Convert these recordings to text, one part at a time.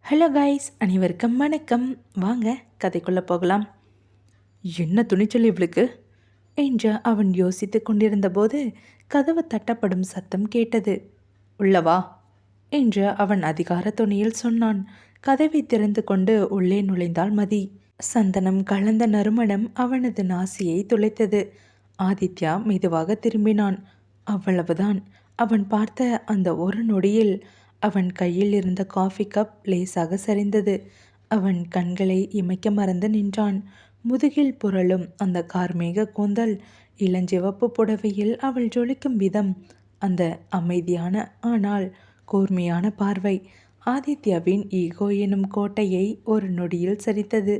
Hello guys, அனைவருக்கும் வணக்கம். வாங்க கதைக்குள்ளே போகலாம். என்ன துணிச்சல் இவளுக்கு என்று அவன் யோசித்து கொண்டிருந்த போது கதவு தட்டப்படும் சத்தம் கேட்டது. உள்ளவா என்று அவன் அதிகார துணியில் சொன்னான். கதவை திறந்து கொண்டு உள்ளே நுழைந்தாள் மதி. சந்தனம் கலந்த நறுமணம் அவனது நாசியை துளைத்தது. ஆதித்யா மெதுவாக திரும்பினான். அவ்வளவுதான். அவன் பார்த்த அந்த ஒரு நொடியில் அவன் கையில் இருந்த காஃபி கப் லேசாக சரிந்தது. அவன் கண்களை இமைக்க மறந்து நின்றான். முதுகில் புரளும் அந்த கார்மேக கூந்தல், இளஞ்சிவப்பு புடவையில் அவள் ஜொலிக்கும் விதம், அந்த அமைதியான ஆனால் கூர்மையான பார்வை ஆதித்யாவின் ஈகோ எனும் கோட்டையை ஒரு நொடியில் சரித்தது.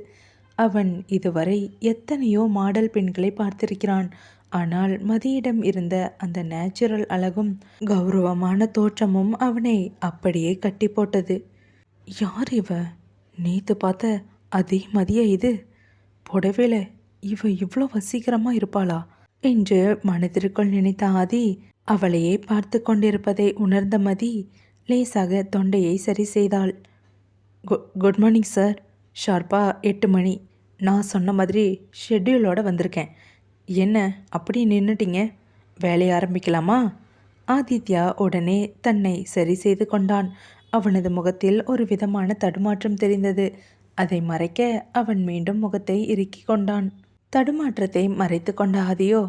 அவன் இதுவரை எத்தனையோ மாடல் பெண்களை பார்த்திருக்கிறான். ஆனால் மதியிடம் இருந்த அந்த நேச்சுரல் அழகும் கௌரவமான தோற்றமும் அவனை அப்படியே கட்டி போட்டது. யார் இவ? நேத்து பார்த்த அதே மதிய இது? புடவையில இவ இவ்வளோ வசீகரமாக இருப்பாளா என்று மனதிற்குள் நினைத்த ஆதி அவளையே பார்த்து கொண்டிருப்பதை உணர்ந்த மதி லேசாக தொண்டையை சரி செய்தாள். Good morning sir. ஷார்ப்பாக 8 மணி. நான் சொன்ன மாதிரி ஷெட்யூலோடு வந்திருக்கேன். என்ன அப்படி நின்றுட்டீங்க? வேலையை ஆரம்பிக்கலாமா? ஆதித்யா உடனே தன்னை சரி செய்து கொண்டான். அவனது முகத்தில் ஒரு விதமான தடுமாற்றம் தெரிந்தது. அதை மறைக்க அவன் மீண்டும் முகத்தை இறுக்கி கொண்டான். தடுமாற்றத்தை மறைத்து கொண்ட ஆதியோ,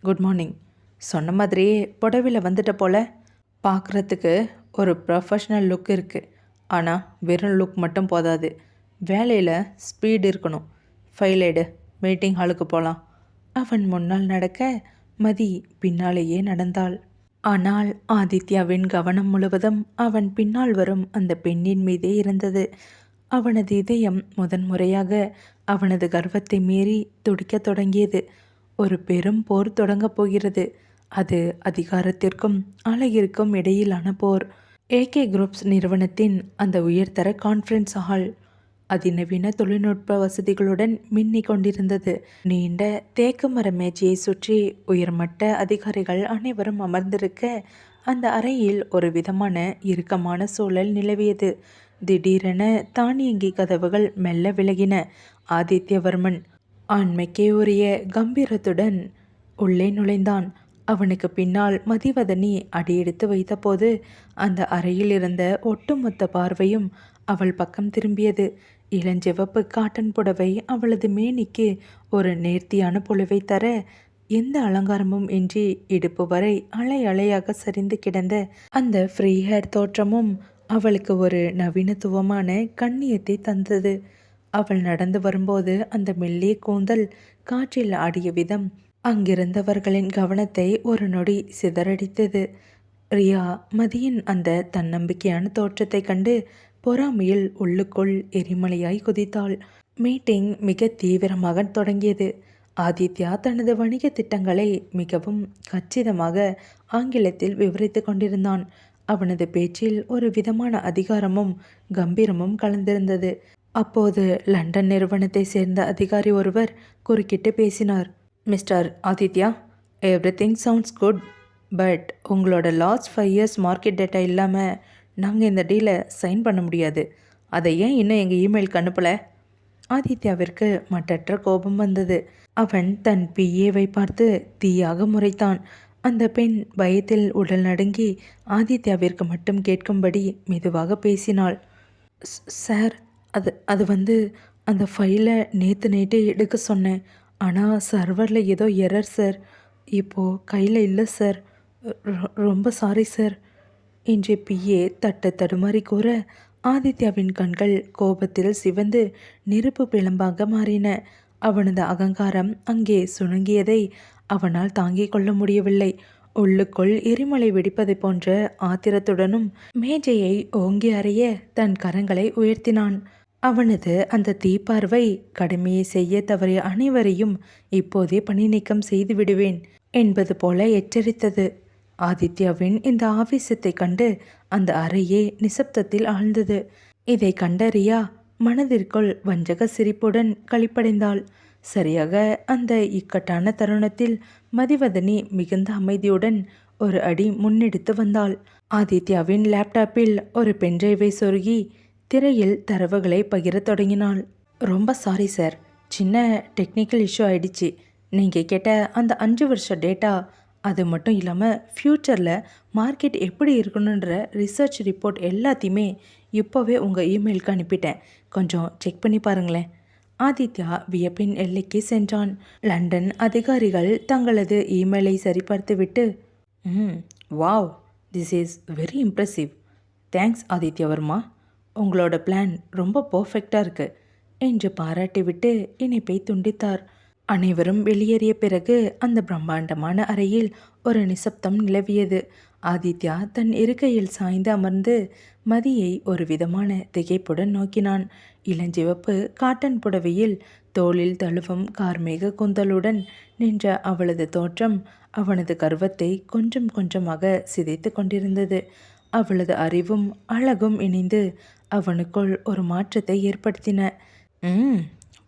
குட் மார்னிங். சொன்ன மாதிரியே புடவையில் வந்துட்ட போல. பார்க்குறதுக்கு ஒரு ப்ரொஃபஷ்னல் லுக் இருக்குது. ஆனால் வெறும் லுக் மட்டும் போதாது. வேலையில் ஸ்பீடு இருக்கணும். ஃபைல் எடு, மீட்டிங் ஹாலுக்கு போகலாம். அவன் முன்னால் நடக்க மதி பின்னாலேயே நடந்தாள். ஆனால் ஆதித்யாவின் கவனம் முழுவதும் அவன் பின்னால் வரும் அந்த பெண்ணின் மீதே இருந்தது. அவனது இதயம் முதன்முறையாக அவனது கர்வத்தை மீறி துடிக்க தொடங்கியது. ஒரு பெரும் போர் தொடங்கப் போகிறது. அது அதிகாரத்திற்கும் அழகிற்கும் இடையிலான போர். ஏகே குரூப்ஸ் நிறுவனத்தின் அந்த உயர்தர கான்ஃபரன்ஸ் ஹால் அதிநவீன தொழில்நுட்ப வசதிகளுடன் மின்னிக் கொண்டிருந்தது. நீண்ட தேக்கு மர மேஜையை சுற்றி உயர்மட்ட அதிகாரிகள் அனைவரும் அமர்ந்திருக்க அந்த அறையில் ஒரு விதமான இறுக்கமான சூழல் நிலவியது. திடீரென தானியங்கி கதவுகள் மெல்ல விலகின. ஆதித்யவர்மன் ஆண்மைக்கே உரிய கம்பீரத்துடன் உள்ளே நுழைந்தான். அவனுக்கு பின்னால் மதிவதனி அடியெடுத்து வைத்தபோது அந்த அறையில் இருந்த ஒட்டுமொத்த பார்வையும் அவள் பக்கம் திரும்பியது. இளஞ்சிவப்பு காட்டன் புடவை அவளது மேனிக்கு ஒரு நேர்த்தியான பொலிவை தர, எந்த அலங்காரமும் இன்றி இடுப்பு வரை அலை அலையாக சரிந்து கிடந்த அந்த ஃப்ரீ ஹேர் தோற்றமும் அவளுக்கு ஒரு நவீனத்துவமான கண்ணியத்தை தந்தது. அவள் நடந்து வரும்போது அந்த மெல்லிய கூந்தல் காற்றில் ஆடிய விதம் அங்கிருந்தவர்களின் கவனத்தை ஒரு நொடி சிதறடித்தது. ரியா மதியின் அந்த தன்னம்பிக்கையான தோற்றத்தை கண்டு பொறாமையில் உள்ளுக்குள் எரிமலையாய் குதித்தாள். மீட்டிங் மிக தீவிரமாக தொடங்கியது. ஆதித்யா தனது வணிக திட்டங்களை மிகவும் கச்சிதமாக ஆங்கிலத்தில் விவரித்து கொண்டிருந்தான். அவனது பேச்சில் ஒரு விதமான அதிகாரமும் கம்பீரமும் கலந்திருந்தது. அப்போது லண்டன் நிறுவனத்தை சேர்ந்த அதிகாரி ஒருவர் குறுக்கிட்டு பேசினார். Mister Aditya, everything sounds good, but உங்களோட லாஸ்ட் 5 இயர்ஸ் மார்க்கெட் டேட்டா இல்லாமல் நாங்கள் இந்த டீலை சைன் பண்ண முடியாது. அதை ஏன் இன்னும் எங்கள் இமெயிலுக்கு அனுப்பலை? ஆதித்யாவிற்கு மட்டற்ற கோபம் வந்தது. அவன் தன் பிஏவை பார்த்து தீயாக முறைத்தான். அந்த பெண் பயத்தில் உடல் நடுங்கி ஆதித்யாவிற்கு மட்டும் கேட்கும்படி மெதுவாக பேசினாள். சார், அது வந்து அந்த ஃபைலை நேற்று நைட்டே எடுக்க சொன்னேன். ஆனால் சர்வரில் ஏதோ எரர் சார். இப்போது கையில் இல்லை சார். ரொம்ப சாரி சார் என்று பிஏ தடுமாறி கூற, ஆதித்யாவின் கண்கள் கோபத்தில் சிவந்து நெருப்பு பிளம்பாக மாறின. அவனது அகங்காரம் அங்கே சுணங்கியதை அவனால் தாங்கிக் கொள்ள முடியவில்லை. உள்ளுக்குள் எரிமலை வெடிப்பதை போன்ற ஆத்திரத்துடனும் மேஜையை ஓங்கி அறைய தன் கரங்களை உயர்த்தினான். அவனது அந்த தீப்பார்வை கடமையை செய்ய தவறிய அனைவரையும் இப்போதே பணி நீக்கம் செய்து விடுவேன் என்பது போல எச்சரித்தது. ஆதித்யாவின் இந்த ஆவேசத்தை கண்டு அந்த அறையே நிசப்தத்தில் ஆழ்ந்தது. இதை கண்ட ரியா மனதிற்குள் வஞ்சக சிரிப்புடன் களிப்படைந்தாள். சரியாக அந்த இக்கட்டான தருணத்தில் மதிவதனி மிகுந்த அமைதியுடன் ஒரு அடி முன்னெடுத்து வந்தாள். ஆதித்யாவின் லேப்டாப்பில் ஒரு பென்டிரைவை சொருகி திரையில் தரவுகளை பகிரத் தொடங்கினாள். ரொம்ப சாரி சார், சின்ன டெக்னிக்கல் இஷ்யூ ஆயிடுச்சு. நீங்கள் கேட்ட அந்த 5 வருஷ டேட்டா, அது மட்டும் இல்லாமல் ஃப்யூச்சரில் மார்க்கெட் எப்படி இருக்கணுன்ற ரிசர்ச் ரிப்போர்ட் எல்லாத்தையுமே இப்போவே உங்கள் இமெயிலுக்கு அனுப்பிட்டேன். கொஞ்சம் செக் பண்ணி பாருங்களேன். ஆதித்யா வியப்பின் எல்லைக்கு சென்றான். லண்டன் அதிகாரிகள் தங்களது இமெயிலை சரிபார்த்துவிட்டு, wow, this is very impressive. Thanks Adityavarma, உங்களோட பிளான் ரொம்ப பர்ஃபெக்டாக இருக்குது என்று பாராட்டிவிட்டு இணைப்பை துண்டித்தார். அனைவரும் வெளியேறிய பிறகு அந்த பிரம்மாண்டமான அறையில் ஒரு நிசப்தம் நிலவியது. ஆதித்யா தன் இருக்கையில் சாய்ந்து அமர்ந்து மதியை ஒரு விதமான திகைப்புடன் நோக்கினான். இளஞ்சிவப்பு காட்டன் புடவையில் தோளில் தழுவும் கார்மேக கூந்தலுடன் நின்ற அவளது தோற்றம் அவனது கர்வத்தை கொஞ்சம் கொஞ்சமாக சிதைத்து கொண்டிருந்தது. அவளது அறிவும் அழகும் இணைந்து அவனுக்குள் ஒரு மாற்றத்தை ஏற்படுத்தின.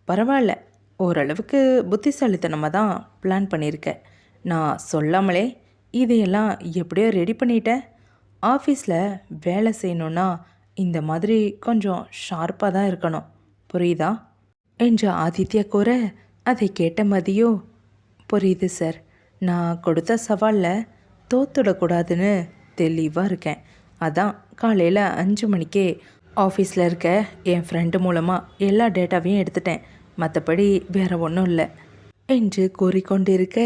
பரவாயில்ல, ஓரளவுக்கு புத்திசாலித்தனமாக தான் பிளான் பண்ணியிருக்க. நான் சொல்லாமலே இதையெல்லாம் எப்படியோ ரெடி பண்ணிட்டேன். ஆஃபீஸில் வேலை செய்யணுன்னா இந்த மாதிரி கொஞ்சம் ஷார்ப்பாக தான் இருக்கணும், புரியுதா என்று ஆதித்யா கூற, அதை கேட்ட மதியோ, புரியுது சார், நான் கொடுத்த சவாலில் தோத்துடக்கூடாதுன்னு தெளிவாக இருக்கேன். அதான் காலையில் 5 மணிக்கே ஆஃபீஸில் இருக்க என் ஃப்ரெண்டு மூலமாக எல்லா டேட்டாவையும் எடுத்துட்டேன். மற்றபடி வேற ஒன்றும் இல்லை என்று கூறிக்கொண்டிருக்க,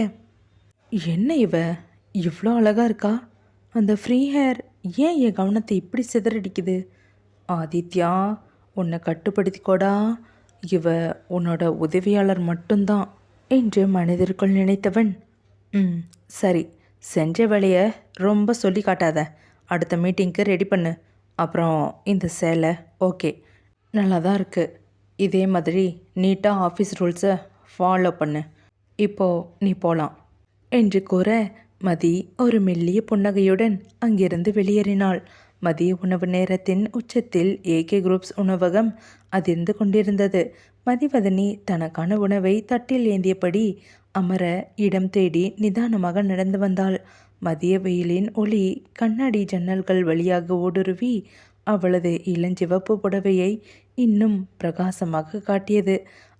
என்ன இவ இவ்வளோ அழகாக இருக்கா? அந்த ஃப்ரீ ஹேர் ஏன் என் கவனத்தை இப்படி சிதறடிக்குது? ஆதித்யா, உன்னை கட்டுப்படுத்திக்கோடா, இவ உன்னோட உதவியாளர் மட்டும்தான் என்று மனதிற்குள் நினைத்தவன், சரி, செஞ்ச வேலையை ரொம்ப சொல்லி காட்டாத. அடுத்த மீட்டிங்க்கு ரெடி பண்ணு. அப்புறம் இந்த சேலை ஓகே, நல்லா தான் இருக்குது. இதே மாதிரி நீட்டாக ஆஃபீஸ் ரூல்ஸை ஃபாலோ பண்ணு. இப்போது நீ போகலாம் என்று கூற, மதி ஒரு மெல்லிய புன்னகையுடன் அங்கிருந்து வெளியேறினாள். மதிய உணவு நேரத்தின் உச்சத்தில் ஏகே குரூப்ஸ் உணவகம் அதிர்ந்து கொண்டிருந்தது. மதிவதனி தனக்கான உணவை தட்டில் ஏந்தியபடி அமர இடம் தேடி நிதானமாக நடந்து வந்தாள். மதிய வெயிலின் ஒளி கண்ணாடி ஜன்னல்கள் வழியாக ஊடுருவி அவளது இளஞ்சிவப்பு புடவையை இன்னும் பிரகாசமாக காட்டியது.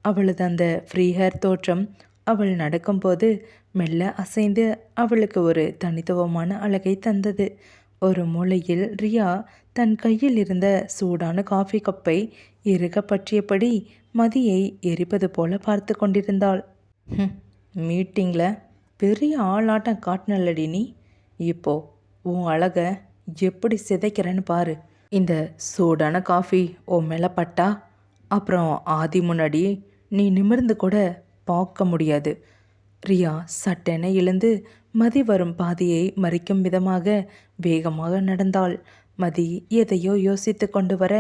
அவளது அந்த ஃப்ரீ ஹேர் தோற்றம் அவள் நடக்கும்போது மெல்ல அசைந்து அவளுக்கு ஒரு தனித்துவமான அழகை தந்தது. ஒரு மூலையில் ரியா தன் கையில் இருந்த சூடான காஃபி கப்பை இறுக பற்றியபடி மதியை எரிப்பது போல பார்த்து கொண்டிருந்தாள். மீட்டிங்கில் பெரிய ஆளாட்டம் காட்டினல்லடி நீ, இப்போ உன் அழகை எப்படி சிதைக்கிறேன்னு பாரு. இந்த சூடான காஃபி உன் மேலே பட்டா அப்புறம் ஆதி முன்னாடி நீ நிமிர்ந்து கூட பார்க்க முடியாது. ரியா சட்டென எழுந்து மதி வரும் பாதையை மறிக்கும் விதமாக வேகமாக நடந்தாள். மதி எதையோ யோசித்து கொண்டு வர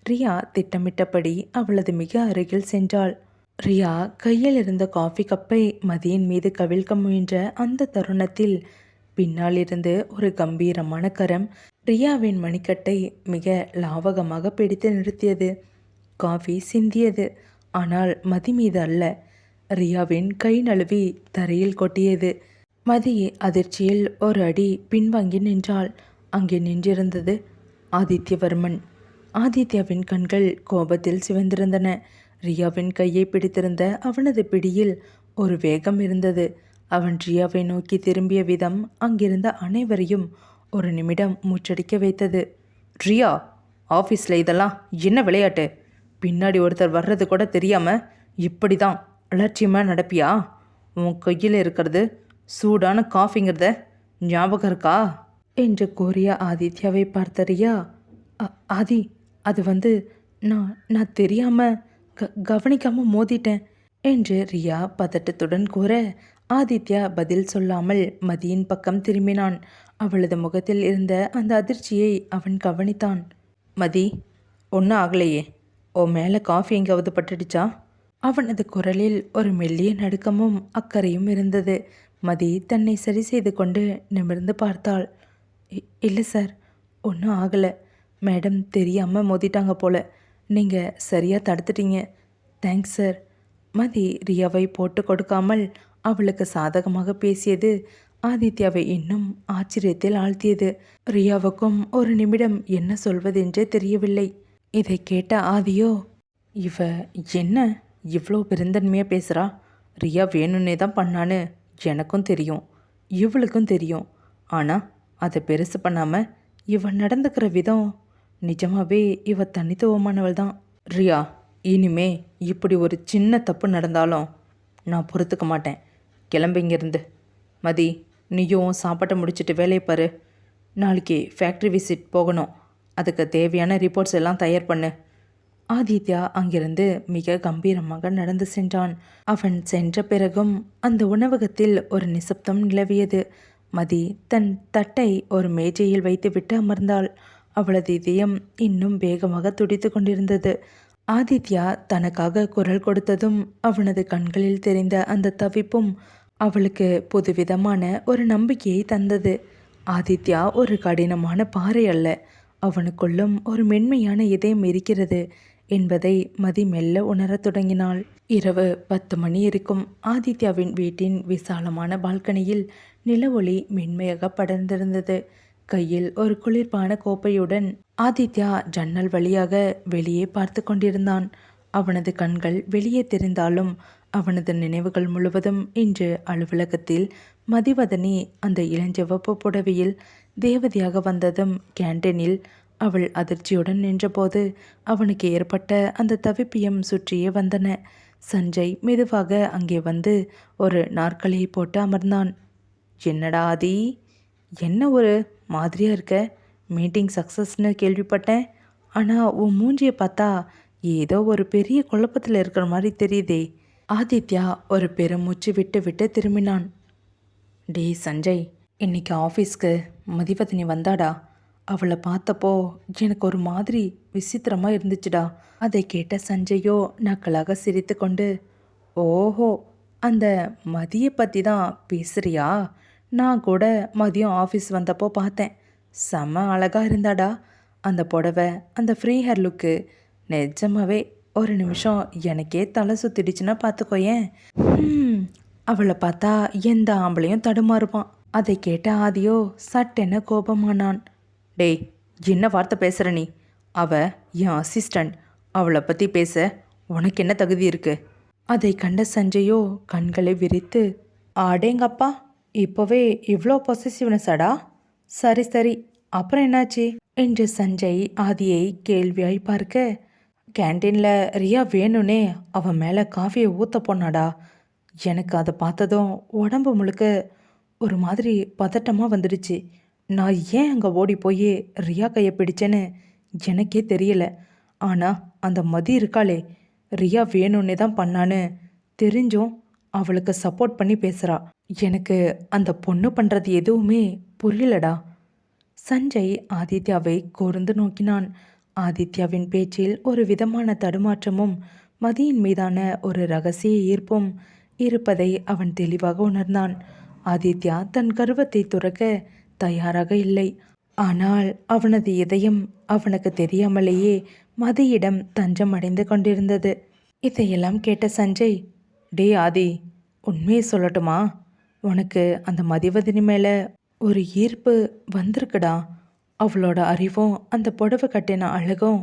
ரியா திட்டமிட்டபடி அவளது மிக அருகில் சென்றாள். ரியா கையில் இருந்த காஃபி கப்பை மதியின் மீது கவிழ்க்க முயன்ற அந்த தருணத்தில் பின்னால் இருந்து ஒரு கம்பீரமான கரம் ரியாவின் மணிக்கட்டை மிக லாவகமாக பிடித்து நிறுத்தியது. காஃபி சிந்தியது, ஆனால் மதி மீது அல்ல. ரியாவின் கை நழுவி தரையில் கொட்டியது. மதி அதிர்ச்சியில் ஒரு அடி பின்வாங்கி நின்றாள். அங்கே நின்றிருந்தது ஆதித்யவர்மன். ஆதித்யாவின் கண்கள் கோபத்தில் சிவந்திருந்தன. ரியாவின் கையை பிடித்திருந்த அவனது பிடியில் ஒரு வேகம் இருந்தது. அவன் ரியாவை நோக்கி திரும்பிய விதம் அங்கிருந்த அனைவரையும் ஒரு நிமிடம் மூச்சடிக்க வைத்தது. ரியா, ஆஃபீஸில் இதெல்லாம் என்ன விளையாட்டு? பின்னாடி ஒருத்தர் வர்றது கூட தெரியாமல் இப்படி தான் அலட்சியமாக நடப்பியா? உன் கையில் இருக்கிறது சூடான காஃபிங்கிறத ஞாபகம் இருக்கா என்று கூறிய ஆதித்யாவை பார்த்த ரியா, ஆதி, அது நான் தெரியாமல் கவனிக்காமல் மோதிட்டேன் என்று ரியா பதட்டத்துடன் கூற, ஆதித்யா பதில் சொல்லாமல் மதியின் பக்கம் திரும்பினான். அவளது முகத்தில் இருந்த அந்த அதிர்ச்சியை அவன் கவனித்தான். மதி, ஒன்றும் ஆகலையே, ஓ மேலே காஃபி எங்காவது பட்டுடுச்சா? அவனது குரலில் ஒரு மெல்லிய நடுக்கமும் அக்கறையும் இருந்தது. மதி தன்னை சரி செய்து கொண்டு நிமிர்ந்து பார்த்தாள். இல்லை சார், ஒன்றும் ஆகலை. மேடம் தெரியாமல் மோதிட்டாங்க போல. நீங்கள் சரியாக தடுத்துட்டீங்க. Thanks sir. மதி ரியாவை போட்டு கொடுக்காமல் அவளுக்கு சாதகமாக பேசியது ஆதித்யாவை இன்னும் ஆச்சரியத்தில் ஆழ்த்தியது. ரியாவுக்கும் ஒரு நிமிடம் என்ன சொல்வதென்றே தெரியவில்லை. இதை கேட்ட ஆதியோ, இவ என்ன இவ்வளோ பெருந்தன்மையாக பேசுகிறா? ரியா வேணும்னே தான் பண்ணான்னு எனக்கும் தெரியும், இவளுக்கும் தெரியும். ஆனால் அதை பெருசு பண்ணாமல் இவ நடந்துக்கிற விதம் நிஜமாவே இவ தனித்துவமானவள் தான். ரியா, இனிமே இப்படி ஒரு சின்ன தப்பு நடந்தாலும் நான் பொறுத்துக்க மாட்டேன். கிளம்பு இங்கேருந்து. மதி, நீயும் சாப்பாட்டை முடிச்சுட்டு வேலையை பாரு. நாளைக்கு ஃபேக்ட்ரி விசிட் போகணும். அதுக்கு தேவையான ரிப்போர்ட்ஸ் எல்லாம் தயார் பண்ணு. ஆதித்யா அங்கிருந்து மிக கம்பீரமாக நடந்து சென்றான். அவன் சென்ற பிறகும் அந்த உணவகத்தில் ஒரு நிசப்தம் நிலவியது. மதி தன் தட்டை ஒரு மேஜையில் வைத்துவிட்டு அமர்ந்தாள். அவளது இதயம் இன்னும் வேகமாக துடித்து கொண்டிருந்தது. ஆதித்யா தனக்காக குரல் கொடுத்ததும் அவனது கண்களில் தெரிந்த அந்த தவிப்பும் அவளுக்கு புதுவிதமான ஒரு நம்பிக்கையை தந்தது. ஆதித்யா ஒரு கடினமான பாறை அல்ல, அவனுக்குள்ளும் ஒரு மென்மையான இதயம் இருக்கிறது என்பதை மதி மெல்ல உணரத் தொடங்கினாள். இரவு 10 மணி இருக்கும். ஆதித்யாவின் வீட்டின் விசாலமான பால்கனியில் நில ஒளி மென்மையாக படர்ந்திருந்தது. கையில் ஒரு குளிர்பான கோப்பையுடன் ஆதித்யா ஜன்னல் வழியாக வெளியே பார்த்து கொண்டிருந்தான். அவனது கண்கள் வெளியே தெரிந்தாலும் அவனது நினைவுகள் முழுவதும் இன்று அலுவலகத்தில் மதிவதனி அந்த இளஞ்சிவப்பு புடவையில் தேவதையாக வந்ததும் கேண்டீனில் அவள் அதிர்ச்சியுடன் நின்றபோது அவனுக்கு ஏற்பட்ட அந்த தவிப்பியம் சுற்றியே வந்தன. சஞ்சய் மெதுவாக அங்கே வந்து ஒரு நாற்காலியை போட்டு அமர்ந்தான். என்னடா ஆதி, என்ன ஒரு மாதிரியாக இருக்க? மீட்டிங் சக்ஸஸ்னு கேள்விப்பட்டேன், ஆனால் உன் மூஞ்சியை பார்த்தா ஏதோ ஒரு பெரிய குழப்பத்தில் இருக்கிற மாதிரி தெரியுதே. ஆதித்யா ஒரு பெருமூச்சு விட்டு விட்டு திரும்பினான். டேய் சஞ்சய், இன்னைக்கு ஆஃபீஸ்க்கு மதிவதனி வந்தாடா. அவளை பார்த்தப்போ எனக்கு ஒரு மாதிரி விசித்திரமாக இருந்துச்சுடா. அதை கேட்ட சஞ்சயோ நக்கலாக சிரித்து கொண்டு, ஓஹோ, அந்த மதியை பற்றி தான் பேசுறியா? நான் கூட மதியம் ஆஃபீஸ் வந்தப்போ பார்த்தேன். செம்ம அழகாக இருந்தாடா. அந்த புடவை, அந்த ஃப்ரீ ஹேர் லுக்கு, நிஜமாவே ஒரு நிமிஷம் எனக்கே தலை சுத்திடுச்சுன்னா பார்த்துக்கோயேன். அவளை பார்த்தா எந்த ஆம்பளையும் தடுமாறுவான். அதை கேட்ட ஆதியோ சட்டென கோபமானான். டேய், என்ன வார்த்தை பேசுகிற நீ? அவ என் அசிஸ்டண்ட். அவளை பற்றி பேச உனக்கு என்ன தகுதி இருக்கு? அதை கண்ட சஞ்சயோ கண்களை விரித்து, ஆடேங்கப்பா, இப்போவே இவ்வளோ பொசசிவ்னஸாடா? சரி சரி, அப்புறம் என்னாச்சு என்று சஞ்சய் ஆதியை கேள்வியாய் பார்க்க, கேன்டீனில் ரியா வேணும்னே அவன் மேலே காஃபியை ஊற்ற போனாடா. எனக்கு அதை பார்த்ததும் உடம்பு முழுக்க ஒரு மாதிரி பதட்டமாக வந்துடுச்சு. நான் ஏன் அங்கே ஓடி போய் ரியா கையை பிடிச்சேன்னு எனக்கே தெரியல. ஆனால் அந்த மதி இருக்காளே, ரியா வேணும்னே தான் பண்ணான்னு தெரிஞ்சும் அவளுக்கு சப்போர்ட் பண்ணி பேசுகிறா. எனக்கு அந்த பொண்ணு பண்ணுறது எதுவுமே புரியலடா. சஞ்சய் ஆதித்யாவை கூர்ந்து நோக்கினான். ஆதித்யாவின் பேச்சில் ஒரு விதமான தடுமாற்றமும் மதியின் மீதான ஒரு இரகசிய ஈர்ப்பும் இருப்பதை அவன் தெளிவாக உணர்ந்தான். ஆதித்யா தன் கர்வத்தை துறக்க தயாராக இல்லை. ஆனால் அவனது இதயம் அவனுக்கு தெரியாமலேயே மதியிடம் தஞ்சம் அடைந்து கொண்டிருந்தது. இதையெல்லாம் கேட்ட சஞ்சய், டே ஆதி, உண்மையை சொல்லட்டுமா? உனக்கு அந்த மதிவதனி மேலே ஒரு ஈர்ப்பு வந்திருக்குடா. அவளோட அறிவும் அந்த புடவை கட்டின அழகும்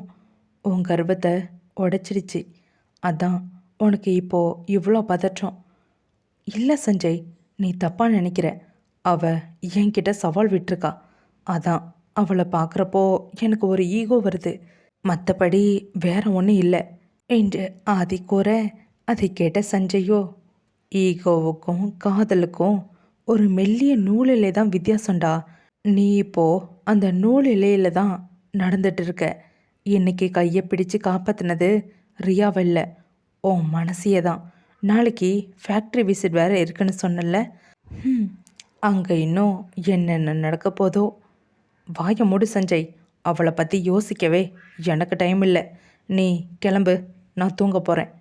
உன் கர்வத்தை உடைச்சிடுச்சு. அதான் உனக்கு இப்போது இவ்வளோ பதற்றம். இல்லை சஞ்சய், நீ தப்பாக நினைக்கிற. அவ என்கிட்ட சவால் விட்டுருக்கா. அதான் அவளை பார்க்குறப்போ எனக்கு ஒரு ஈகோ வருது. மற்றபடி வேற ஒன்றும் இல்லை என்று ஆதி கூற, அதை கேட்ட சஞ்சயோ, ஈகோவுக்கும் காதலுக்கும் ஒரு மெல்லிய நூலிலே தான் வித்தியாசம்டா. நீ இப்போ அந்த நூல் இலையில தான் நடந்துட்டு இருக்க. இன்னைக்கு கையை பிடிச்சு காப்பாற்றினது ரியாவில்லை, உன் மனசையே தான். நாளைக்கு ஃபேக்ட்ரி விசிட் வேறு இருக்குன்னு சொன்னல. அங்கே இன்னும் என்னென்ன நடக்க போதோ. வாய மூடு சஞ்சய், அவளை பற்றி யோசிக்கவே எனக்கு டைம் இல்லை. நீ கிளம்பு, நான் தூங்க போகிறேன்.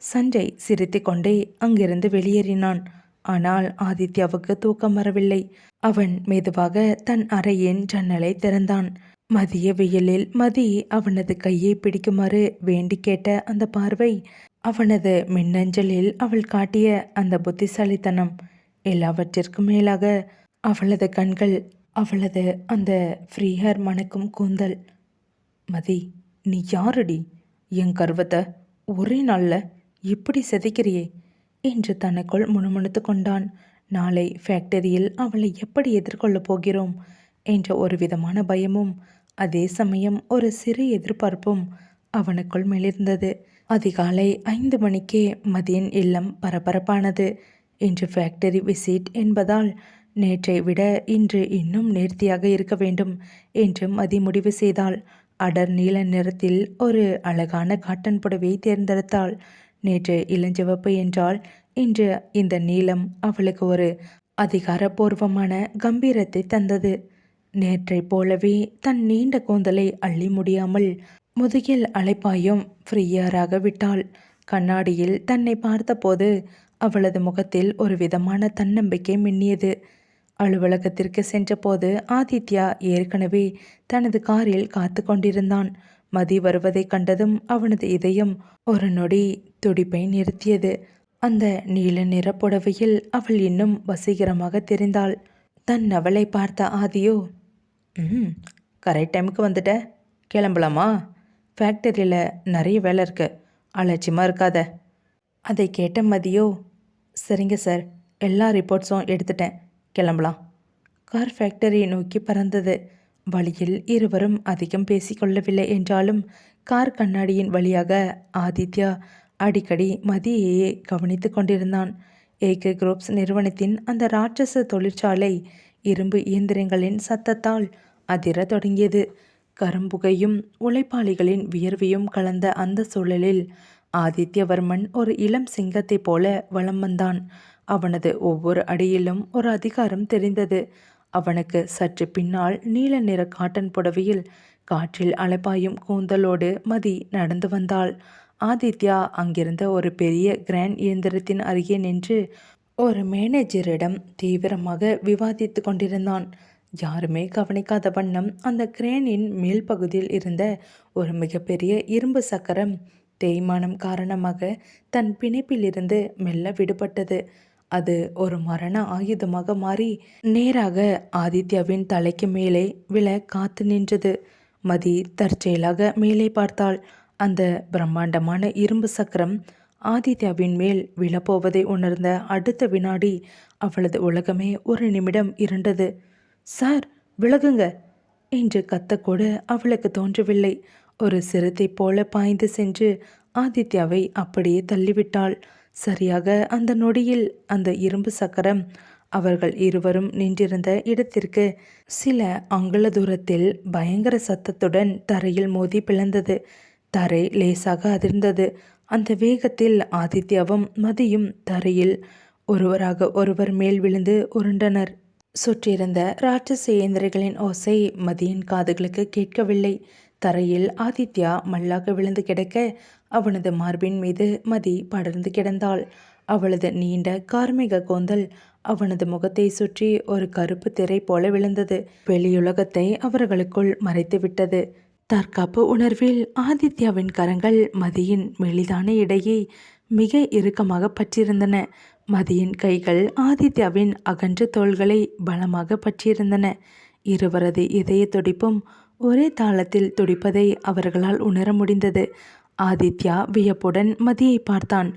சஞ்சய் சிரித்து கொண்டே அங்கிருந்து வெளியேறினான். ஆனால் ஆதித்யாவுக்கு தூக்கம் வரவில்லை. அவன் மெதுவாக தன் அறையின் ஜன்னலை திறந்தான். மதிய வெயிலில் மதி அவனது கையை பிடிக்குமாறு வேண்டி கேட்ட அந்த பார்வை, அவனது மின்னஞ்சலில் அவள் காட்டிய அந்த புத்திசாலித்தனம் எல்லாவற்றிற்கும் மேலாக அவளது கண்கள், அவளது அந்த ஃப்ரீஹர் மணக்கும் கூந்தல். மதி, நீ யாரடி? என் கர்வத்தை ஒரே நாளில் இப்படி சிதைக்கிறியே என்று தனக்குள் முணுமுணுத்து கொண்டான். நாளை ஃபேக்டரியில் அவளை எப்படி எதிர்கொள்ளப் போகிறோம் என்ற ஒரு விதமான பயமும் அதே சமயம் ஒரு சிறு எதிர்பார்ப்பும் அவனுக்குள் மிளிர்ந்தது. அதிகாலை 5 மணிக்கே மதியின் இல்லம் பரபரப்பானது. இன்று ஃபேக்டரி விசிட் என்பதால் நேற்றை விட இன்று இன்னும் நேர்த்தியாக இருக்க வேண்டும் என்று மதி முடிவு செய்தாள். அடர் நீல நிறத்தில் ஒரு அழகான காட்டன் புடவையை தேர்ந்தெடுத்தாள். நேற்று இளஞ்சிவப்பு என்றால் இன்று இந்த நீலம் அவளுக்கு ஒரு அதிகாரபூர்வமான கம்பீரத்தை தந்தது. நேற்றை போலவே தன் நீண்ட கூந்தலை அள்ளி முடியாமல் முதுகில் அலைப்பாயும் ஃப்ரீயராக விட்டாள். கண்ணாடியில் தன்னை பார்த்தபோது அவளது முகத்தில் ஒரு விதமான தன்னம்பிக்கை மின்னியது. அலுவலகத்திற்கு சென்றபோது ஆதித்யா ஏற்கனவே தனது காரில் காத்து கொண்டிருந்தான். மதி வருவதைக் கண்டதும் அவனது இதயம் ஒரு நொடி துடிப்பை நிறுத்தியது. அந்த நீல நிற புடவையில் அவள் இன்னும் வசீகரமாக தெரிந்தாள். தன் அவளை பார்த்த ஆதியோ, கரெக்ட் டைமுக்கு வந்துட்ட, கிளம்பலாமா? ஃபேக்டரியில் நிறைய வேலை இருக்கு, அலட்சியமாக இருக்காத. அதை கேட்ட மதியோ, சரிங்க சார், எல்லா ரிப்போர்ட்ஸும் எடுத்துட்டேன், கிளம்பலாம். கார் ஃபேக்டரியை நோக்கி பறந்தது. வழியில் இருவரும் அதிகம் பேசிக்கொள்ளவில்லை என்றாலும் கார் கண்ணாடியின் வழியாக ஆதித்யா அடிக்கடி மதியையே கவனித்து கொண்டிருந்தான். ஏகே குரூப்ஸ் நிறுவனத்தின் அந்த ராட்சச தொழிற்சாலை இரும்பு இயந்திரங்களின் சத்தத்தால் அதிர தொடங்கியது. கரும்புகையும் உழைப்பாளிகளின் வியர்வையும் கலந்த அந்த சூழலில் ஆதித்யவர்மன் ஒரு இளம் சிங்கத்தைப் போல வலம் வந்தான். அவனது ஒவ்வொரு அடியிலும் ஒரு அதிகாரம் தெரிந்தது. அவனுக்கு சற்று பின்னால் நீல நிற காட்டன் புடவையில் காற்றில் அலைப்பாயும் கூந்தலோடு மதி நடந்து வந்தாள். ஆதித்யா அங்கிருந்த ஒரு பெரிய கிராண்ட் இயந்திரத்தின் அருகே நின்று ஒரு மேனேஜரிடம் தீவிரமாக விவாதித்து கொண்டிருந்தான். யாருமே கவனிக்காத வண்ணம் அந்த கிரேனின் மேல் பகுதியில் இருந்த ஒரு மிகப்பெரிய இரும்பு சக்கரம் தேய்மானம் காரணமாக தன் பிணைப்பிலிருந்து மெல்ல விடுபட்டது. அது ஒரு மரண ஆயுதமாக மாறி நேராக ஆதித்யாவின் தலைக்கு மேலே விழ காத்து நின்றது. மதி தற்செயலாக மேலே பார்த்தாள். அந்த பிரம்மாண்டமான இரும்பு சக்கரம் ஆதித்யாவின் மேல் விழப்போவதை உணர்ந்த அடுத்த வினாடி அவளது உலகமே ஒரு நிமிடம் இருண்டது. சார், விலகுங்க என்று கத்தக்கூட அவளுக்கு தோன்றவில்லை. ஒரு சிறுத்தை போல பாய்ந்து சென்று ஆதித்யாவை அப்படியே தள்ளிவிட்டாள். சரியாக அந்த நொடியில் அந்த இரும்பு சக்கரம் அவர்கள் இருவரும் நின்றிருந்த இடத்திற்கு சில அங்குல தூரத்தில் பயங்கர சத்தத்துடன் தரையில் மோதி பிளந்தது. தரை லேசாக அதிர்ந்தது. அந்த வேகத்தில் ஆதித்யாவும் மதியும் தரையில் ஒருவராக ஒருவர் மேல் விழுந்து உருண்டனர். சுற்றியிருந்த ராட்சச இயந்திரங்களின் ஓசை மதியின் காதுகளுக்கு கேட்கவில்லை. தரையில் ஆதித்யா மல்லாக விழுந்து கிடக்க அவனது மார்பின் மீது மதி படர்ந்து கிடந்தாள். அவளது நீண்ட கார்மிக கூந்தல் அவனது முகத்தை சுற்றி ஒரு கருப்பு திரை போல விழுந்தது. வெளியுலகத்தை அவர்களுக்குள் மறைத்து விட்டது. தற்காப்பு உணர்வில் ஆதித்யாவின் கரங்கள் மதியின் மெலிதான இடையை மிக இறுக்கமாக பற்றியிருந்தன. மதியின் கைகள் ஆதித்யாவின் அகன்ற தோள்களை பலமாக பற்றியிருந்தன. இருவரது இதய துடிப்பும் ஒரே தாளத்தில் துடிப்பதை அவர்களால் உணர முடிந்தது. ஆதித்யா வியப்புடன் மதியை பார்த்தான்.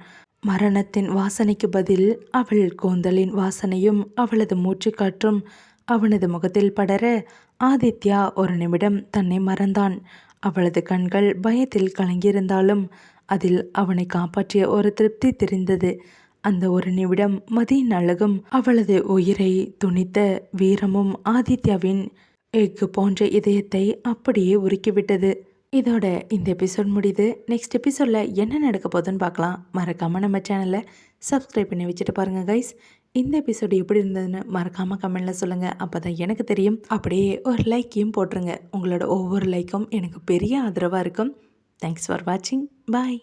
மரணத்தின் வாசனைக்கு பதில் அவள் கூந்தலின் வாசனையும் அவளது மூச்சுக்காற்றும் அவனது முகத்தில் படர ஆதித்யா ஒரு நிமிடம் தன்னை மறந்தான். அவளது கண்கள் பயத்தில் கலங்கியிருந்தாலும் அதில் அவனை காப்பாற்றிய ஒரு திருப்தி தெரிந்தது. அந்த ஒரு நிமிடம் மதியின் அழகும் அவளது உயிரை துணித்த வீரமும் ஆதித்யாவின் எஃகு போன்ற இதயத்தை அப்படியே உருக்கிவிட்டது. இதோட இந்த எபிசோட் முடியுது. நெக்ஸ்ட் எபிசோடில் என்ன நடக்க போகுதுன்னு பார்க்கலாம். மறக்காமல் நம்ம சேனலை சப்ஸ்கிரைப் பண்ணி வச்சுட்டு பாருங்கள் கைஸ். இந்த எபிசோடு எப்படி இருந்ததுன்னு மறக்காமல் கமெண்டில் சொல்லுங்கள். அப்போ தான் எனக்கு தெரியும். அப்படியே ஒரு லைக்கையும் போட்டுருங்க. உங்களோட ஒவ்வொரு லைக்கும் எனக்கு பெரிய ஆதரவாக இருக்கும். தேங்க்ஸ் ஃபார் வாட்சிங். பாய்.